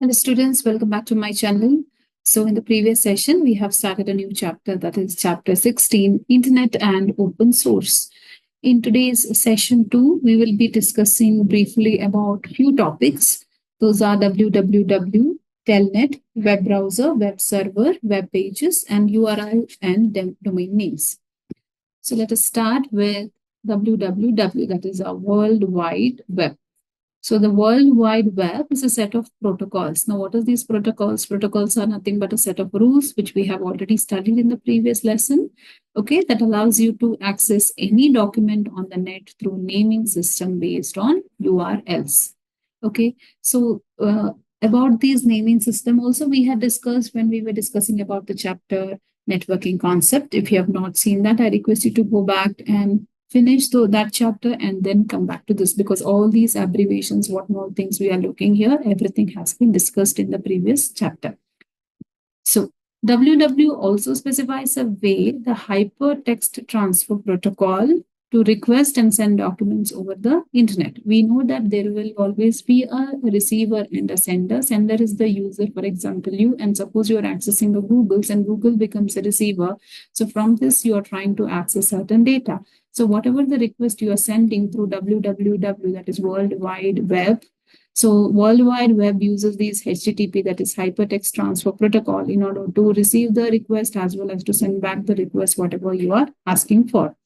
Hello students, welcome back to my channel. So in the previous session, we have started a new chapter, that is chapter 16, Internet and Open Source. In today's session 2, we will be discussing briefly about few topics. Those are www, Telnet, web browser, web server, web pages, and URL and domain names. So let us start with www, that is our World Wide Web. So the World Wide Web is a set of protocols. Now, what are these protocols? Protocols are nothing but a set of rules, which we have already studied in the previous lesson, okay, that allows you to access any document on the net through naming system based on URLs. Okay, so about these naming system also we had discussed when we were discussing about the chapter networking concept. If you have not seen that, I request you to go back and finish that chapter and then come back to this, because all these abbreviations, what more things we are looking here, everything has been discussed in the previous chapter. So WW also specifies a way the hypertext transfer protocol to request and send documents over the internet. We know that there will always be a receiver and a sender. Sender is the user, for example, you, and suppose you are accessing a Google's and Google becomes a receiver. So from this, you are trying to access certain data. So whatever the request you are sending through www, that is World Wide Web. So World Wide Web uses these HTTP, that is Hypertext Transfer Protocol, in order to receive the request as well as to send back the request, whatever you are asking for.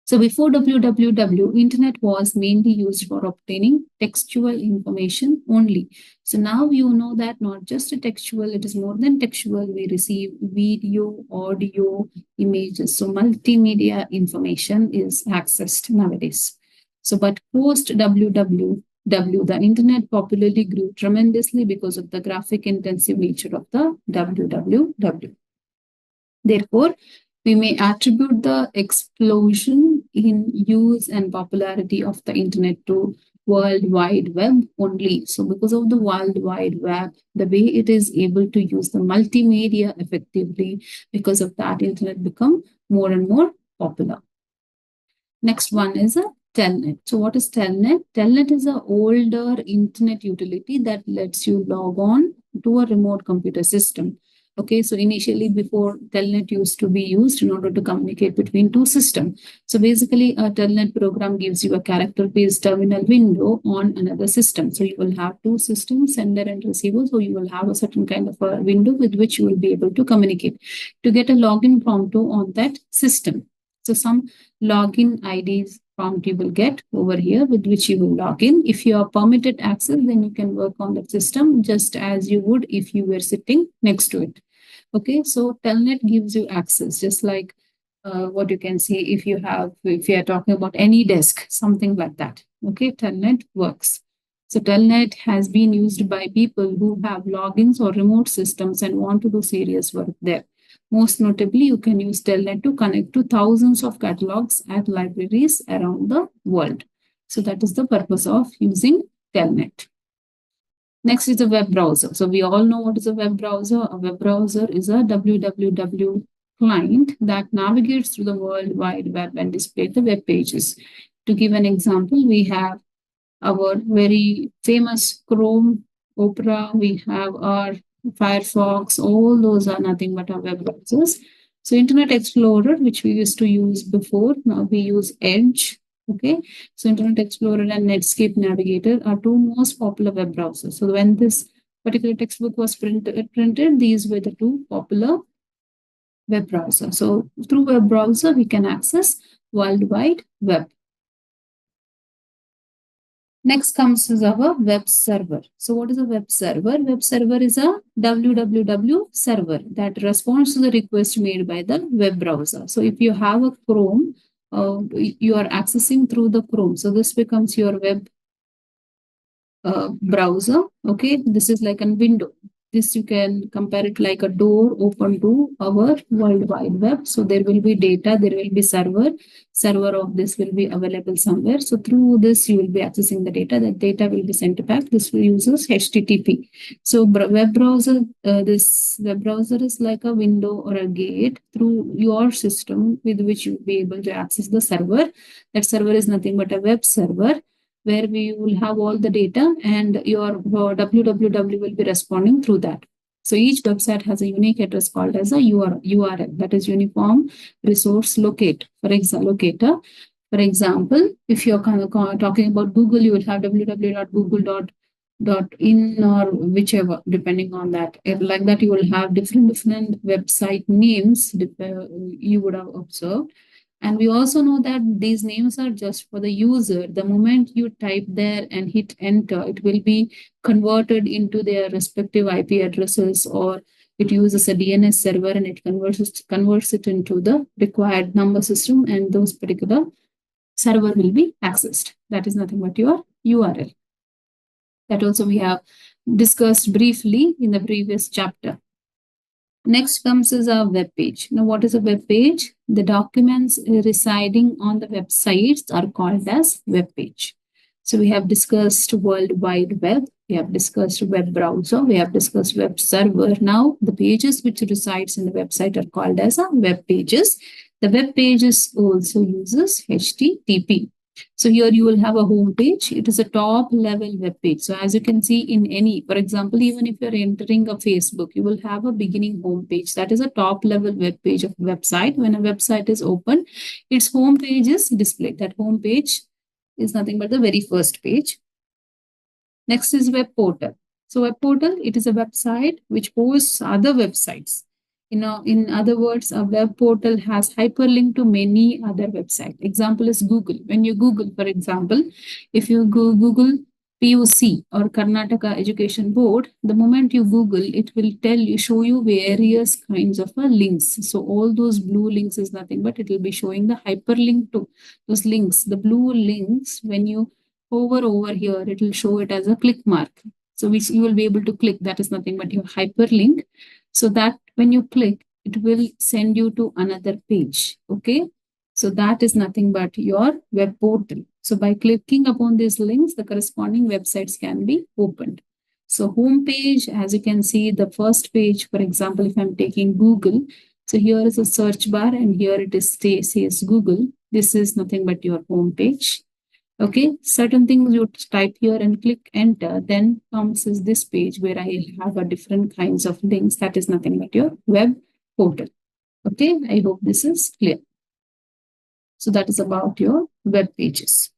So before www, internet was mainly used for obtaining textual information only. So now you know that not just a textual, it is more than textual. We receive video, audio, images. So multimedia information is accessed nowadays. So but post www, the internet popularly grew tremendously because of the graphic intensive nature of the www. Therefore, we may attribute the explosion in use and popularity of the internet to World Wide Web only. So because of the World Wide Web, the way it is able to use the multimedia effectively, because of that, internet become more and more popular. Next one is a Telnet. So what is Telnet? Telnet is an older internet utility that lets you log on to a remote computer system. Okay, so initially before, Telnet used to be used in order to communicate between two systems. So basically a Telnet program gives you a character-based terminal window on another system. So you will have two systems, sender and receiver. So you will have a certain kind of a window with which you will be able to communicate to get a login prompt on that system. So some login IDs prompt you will get over here with which you will log in. If you are permitted access, then you can work on that system just as you would if you were sitting next to it. Okay, so Telnet gives you access, just like what you can see if you are talking about any desk, something like that. Okay, Telnet works. So Telnet has been used by people who have logins or remote systems and want to do serious work there. Most notably, you can use Telnet to connect to thousands of catalogs at libraries around the world. So that is the purpose of using Telnet. Next is a web browser. So we all know what is a web browser. A web browser is a www client that navigates through the World Wide Web and displays the web pages. To give an example, we have our very famous Chrome, Opera, we have our Firefox, all those are nothing but our web browsers. So Internet Explorer, which we used to use before, now we use Edge. Okay, so Internet Explorer and Netscape Navigator are two most popular web browsers. So when this particular textbook was printed, these were the two popular web browsers. So through web browser, we can access World Wide Web. Next comes is our web server. So what is a web server? Web server is a www server that responds to the request made by the web browser. So if you have a Chrome, you are accessing through the Chrome. So this becomes your web browser. Okay, this is like a window. This you can compare it like a door open to our World Wide Web. So there will be data, there will be server of this will be available somewhere. So through this, you will be accessing the data. That data will be sent back. This uses HTTP. So web browser, this web browser is like a window or a gate through your system with which you will be able to access the server. That server is nothing but a web server. where we will have all the data, and your www will be responding through that. So each website has a unique address called as a URL, that is Uniform Resource Locator. For example, if you're talking about Google, you will have www.google.in or whichever, depending on that. Like that, you will have different website names you would have observed. And we also know that these names are just for the user. The moment you type there and hit enter, it will be converted into their respective IP addresses, or it uses a DNS server and it converts it into the required number system, and those particular server will be accessed. That is nothing but your URL. That also we have discussed briefly in the previous chapter. Next comes is our web page. Now, what is a web page? The documents residing on the websites are called as web page. So we have discussed World Wide Web, we have discussed web browser, we have discussed web server. Now, the pages which resides in the website are called as web pages. The web pages also uses HTTP. So here you will have a home page. It is a top level web page. So as you can see in any, for example, even if you're entering a Facebook, you will have a beginning home page. That is a top level web page of website. When a website is open, its home page is displayed. That home page is nothing but the very first page. Next is web portal. So web portal, it is a website which hosts other websites. In other words, a web portal has hyperlink to many other websites. Example is Google. When you Google, for example, if you Google PUC or Karnataka Education Board, the moment you Google, it will show you various kinds of links. So all those blue links is nothing but it will be showing the hyperlink to those links. The blue links, when you hover over here, it will show it as a click mark. So which you will be able to click. That is nothing but your hyperlink. So that when you click, it will send you to another page. Okay. So that is nothing but your web portal. So by clicking upon these links, the corresponding websites can be opened. So home page, as you can see, the first page, for example, if I'm taking Google, so here is a search bar and here it is says Google. This is nothing but your home page. Okay, certain things you type here and click enter, then comes is this page where I have a different kinds of links. That is nothing but your web portal. Okay, I hope this is clear. So that is about your web pages.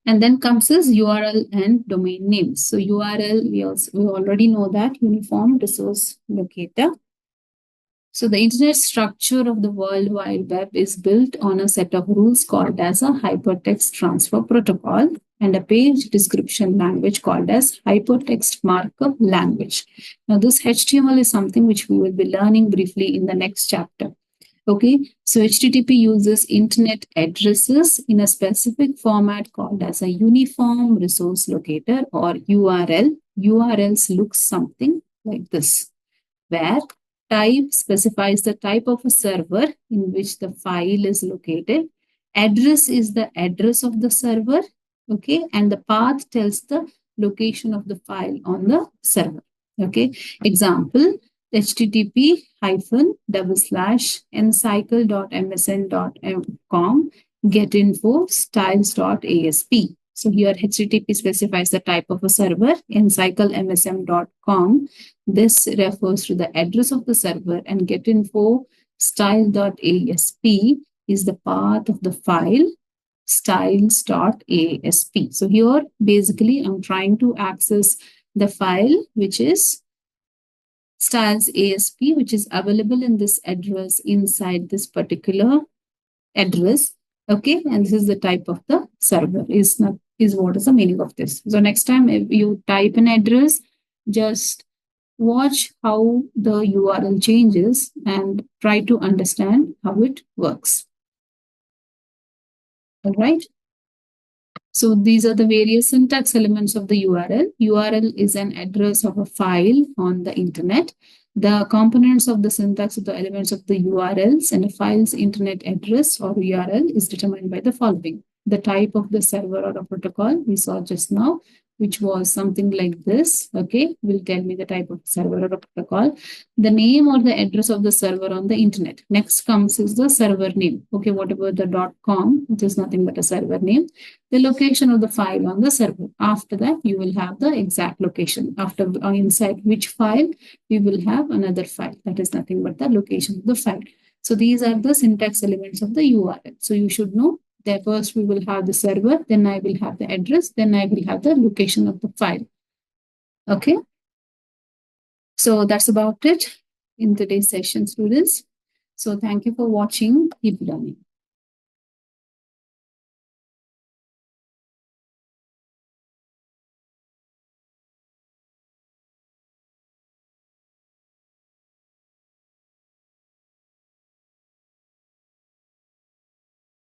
And then comes is URL and domain names. So URL, we already know that, Uniform Resource Locator. So the internet structure of the World Wide Web is built on a set of rules called as a hypertext transfer protocol and a page description language called as hypertext markup language. Now this HTML is something which we will be learning briefly in the next chapter. Okay, so HTTP uses internet addresses in a specific format called as a Uniform Resource Locator or URL. URLs look something like this, where type specifies the type of a server in which the file is located. Address is the address of the server, okay, and the path tells the location of the file on the server. Okay, example, http://ncycle.msn.com getinfo styles.asp. So here HTTP specifies the type of a server, ncyclemsm.com. This refers to the address of the server, and getinfo style.asp is the path of the file, styles.asp. So here basically I'm trying to access the file which is styles.asp, which is available in this address inside this particular address. Okay, and this is the type of the server is what is the meaning of this. So next time if you type an address, just watch how the URL changes and try to understand how it works. All right. So these are the various syntax elements of the URL. URL is an address of a file on the internet. The components of the syntax of the elements of the URLs and a file's internet address or URL is determined by the following. The type of the server or a protocol we saw just now. which was something like this, okay, will tell me the type of server or a protocol, the name or the address of the server on the internet. Next comes is the server name, okay, whatever the .com, which is nothing but a server name, the location of the file on the server. After that, you will have the exact location. After inside which file, we will have another file. That is nothing but the location of the file. So these are the syntax elements of the URL. So you should know that first we will have the server, then I will have the address, then I will have the location of the file. Okay. So that's about it in today's session, students. So thank you for watching. Keep learning.